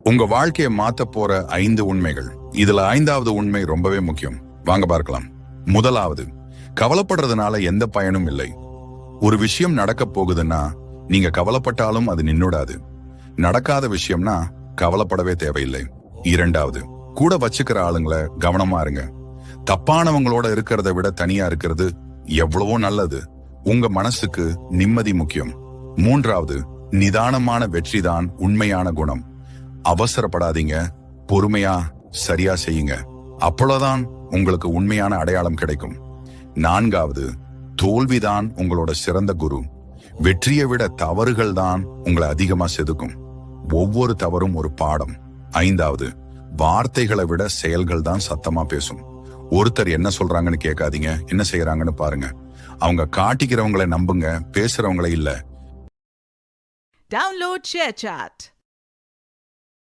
உங்க வாழ்க்கையை மாத்த போற 5 உண்மைகள். இதுல 5வது உண்மை ரொம்பவே முக்கியம். வாங்க பார்க்கலாம். முதலாவது, கவலைப்படுறதுனால எந்த பயனும் இல்லை. ஒரு விஷயம் நடக்க போகுதுன்னா நீங்க கவலைப்பட்டாலும் அது நின்னுடாது. நடக்காத விஷயம்னா கவலைப்படவே தேவையில்லை. இரண்டாவது, கூட வச்சுக்கிற ஆளுங்களை கவனமா இருங்க. தப்பானவங்களோட இருக்கிறத விட தனியா இருக்கிறது எவ்வளவோ நல்லது. உங்க மனசுக்கு நிம்மதி முக்கியம். மூன்றாவது, நிதானமான வெற்றிதான் உண்மையான குணம். அவசரப்படாதீங்க, பொறுமையா சரியா செய்யுங்க. அப்பொழுதுதான் உங்களுக்கு உண்மையான அடையாளம் கிடைக்கும். நான்காவது, தோல்விதான் உங்களோட சிறந்த குரு. வெற்றியை விட தவறுகள் தான் உங்களை அதிகமா செதுக்கும். ஒவ்வொரு தவறும் ஒரு பாடம். ஐந்தாவது, வார்த்தைகளை விட செயல்கள் தான் சத்தமா பேசும். ஒருத்தர் என்ன சொல்றாங்கன்னு கேட்காதீங்க, என்ன செய்யறாங்கன்னு பாருங்க. அவங்க காட்டிக்கிறவங்களை நம்புங்க, பேசுறவங்களை இல்ல. Download ShareChat.